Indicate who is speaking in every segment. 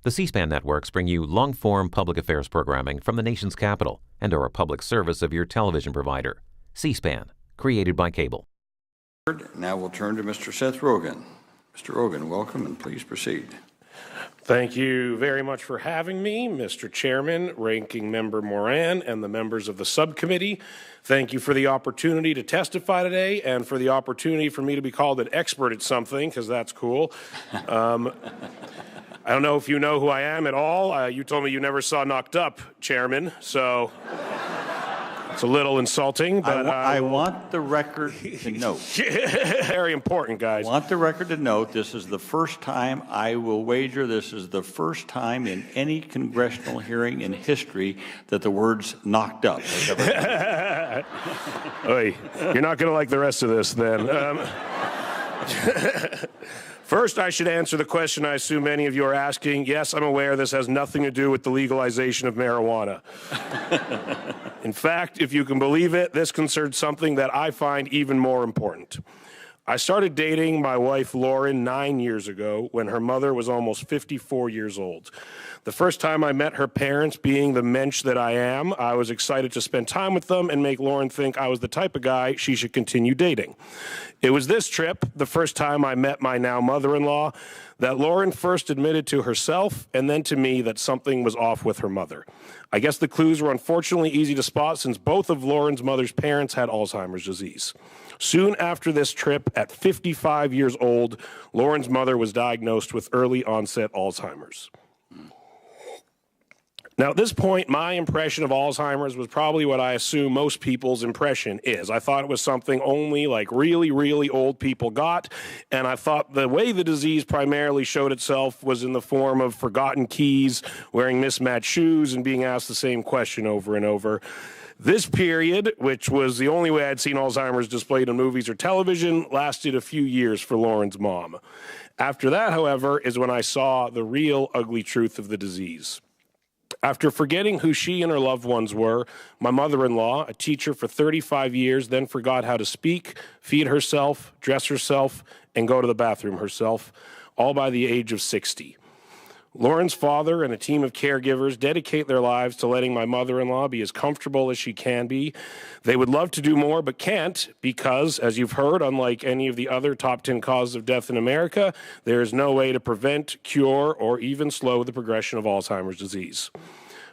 Speaker 1: The C-SPAN networks bring you long-form public affairs programming from the nation's capital and are a public service of your television provider. C-SPAN, created by cable.
Speaker 2: Now we'll turn to Mr. Seth Rogen. Mr. Rogen, welcome, and please proceed.
Speaker 3: Thank you very much for having me, Mr. Chairman, Ranking Member Moran, and the members of the subcommittee. Thank you for the opportunity to testify today and for the opportunity for me to be called an expert at something, because that's cool. I don't know if you know who I am at all. You told me you never saw Knocked Up, Chairman, so it's a little insulting. But
Speaker 2: I want the record to note.
Speaker 3: Very important, guys.
Speaker 2: I want the record to note this is the first time, I will wager this is the first time in any congressional hearing in history that the words knocked up has ever been.
Speaker 3: Oy, you're not going to like the rest of this then. First, I should answer the question I assume many of you are asking. Yes, I'm aware this has nothing to do with the legalization of marijuana. In fact, if you can believe it, this concerns something that I find even more important. I started dating my wife, Lauren, 9 years ago when her mother was almost 54 years old. The first time I met her parents, being the mensch that I am, I was excited to spend time with them and make Lauren think I was the type of guy she should continue dating. It was this trip, the first time I met my now mother-in-law, that Lauren first admitted to herself and then to me that something was off with her mother. I guess the clues were unfortunately easy to spot since both of Lauren's mother's parents had Alzheimer's disease. Soon after this trip, at 55 years old, Lauren's mother was diagnosed with early onset Alzheimer's. Now, at this point, my impression of Alzheimer's was probably what I assume most people's impression is. I thought it was something only like really, really old people got, and I thought the way the disease primarily showed itself was in the form of forgotten keys, wearing mismatched shoes, and being asked the same question over and over. This period, which was the only way I'd seen Alzheimer's displayed in movies or television, lasted a few years for Lauren's mom. After that, however, is when I saw the real ugly truth of the disease. After forgetting who she and her loved ones were, my mother-in-law, a teacher for 35 years, then forgot how to speak, feed herself, dress herself, and go to the bathroom herself, all by the age of 60. Lauren's father and a team of caregivers dedicate their lives to letting my mother-in-law be as comfortable as she can be. They would love to do more but can't because, as you've heard, unlike any of the other top 10 causes of death in America, there is no way to prevent, cure, or even slow the progression of Alzheimer's disease.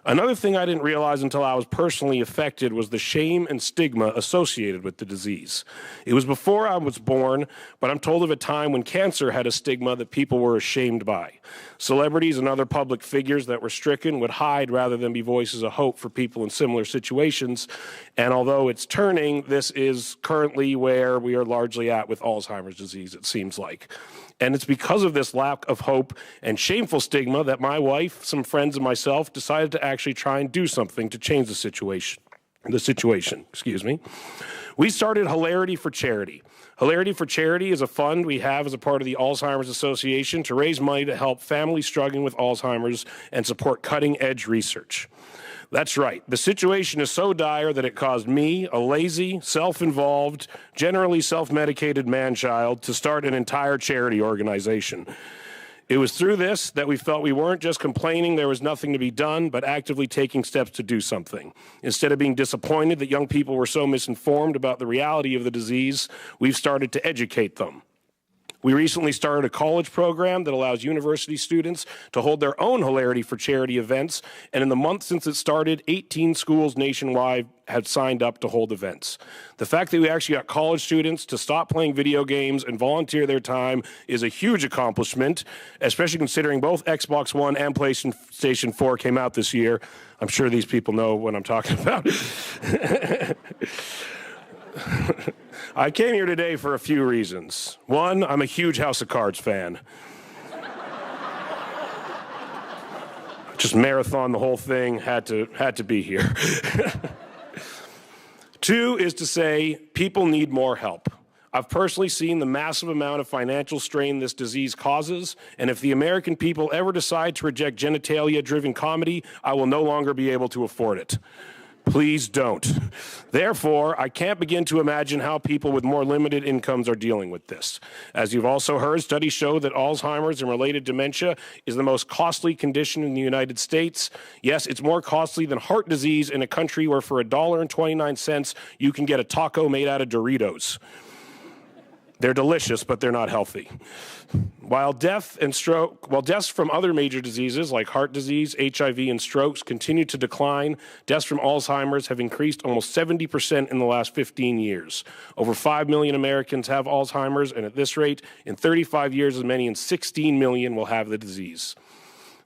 Speaker 3: Another thing I didn't realize until I was personally affected was the shame and stigma associated with the disease. It was before I was born, but I'm told of a time when cancer had a stigma that people were ashamed by. Celebrities and other public figures that were stricken would hide rather than be voices of hope for people in similar situations. And although it's turning, this is currently where we are largely at with Alzheimer's disease, it seems like. And it's because of this lack of hope and shameful stigma that my wife, some friends, and myself decided to actually try and do something to change the situation. We started Hilarity for Charity. Hilarity for Charity is a fund we have as a part of the Alzheimer's Association to raise money to help families struggling with Alzheimer's and support cutting-edge research. That's right. The situation is so dire that it caused me, a lazy, self-involved, generally self-medicated man-child, to start an entire charity organization. It was through this that we felt we weren't just complaining there was nothing to be done, but actively taking steps to do something. Instead of being disappointed that young people were so misinformed about the reality of the disease, we've started to educate them. We recently started a college program that allows university students to hold their own Hilarity for Charity events, and in the month since it started, 18 schools nationwide have signed up to hold events. The fact that we actually got college students to stop playing video games and volunteer their time is a huge accomplishment, especially considering both Xbox One and PlayStation 4 came out this year. I'm sure these people know what I'm talking about. I came here today for a few reasons. One, I'm a huge House of Cards fan. Just marathon the whole thing, had to be here. Two is to say people need more help. I've personally seen the massive amount of financial strain this disease causes, and if the American people ever decide to reject genitalia-driven comedy, I will no longer be able to afford it. Please don't. Therefore, I can't begin to imagine how people with more limited incomes are dealing with this. As you've also heard, studies show that Alzheimer's and related dementia is the most costly condition in the United States. Yes, it's more costly than heart disease in a country where for $1.29 you can get a taco made out of Doritos. They're delicious, but they're not healthy. While deaths from other major diseases like heart disease, HIV, and strokes continue to decline, deaths from Alzheimer's have increased almost 70% in the last 15 years. Over 5 million Americans have Alzheimer's, and at this rate, in 35 years, as many as 16 million will have the disease.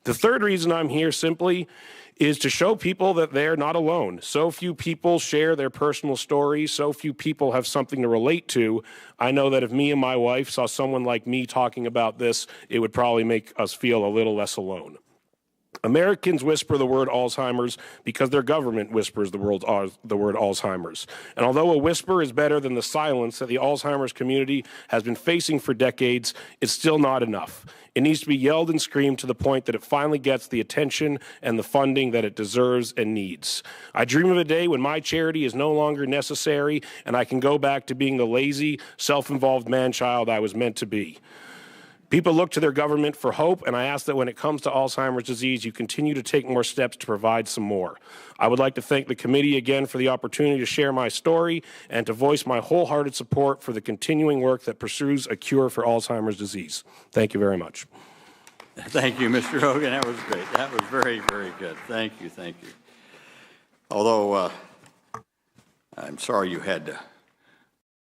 Speaker 3: The third reason I'm here simply is to show people that they're not alone. So few people share their personal stories. So few people have something to relate to. I know that if me and my wife saw someone like me talking about this, it would probably make us feel a little less alone. Americans whisper the word Alzheimer's because their government whispers the word Alzheimer's. And although a whisper is better than the silence that the Alzheimer's community has been facing for decades, it's still not enough. It needs to be yelled and screamed to the point that it finally gets the attention and the funding that it deserves and needs. I dream of a day when my charity is no longer necessary and I can go back to being the lazy, self-involved man-child I was meant to be. People look to their government for hope, and I ask that when it comes to Alzheimer's disease, you continue to take more steps to provide some more. I would like to thank the committee again for the opportunity to share my story and to voice my wholehearted support for the continuing work that pursues a cure for Alzheimer's disease. Thank you very much.
Speaker 2: Thank you, Mr. Rogen. That was great. That was very, very good. Thank you, thank you. Although I'm sorry you had to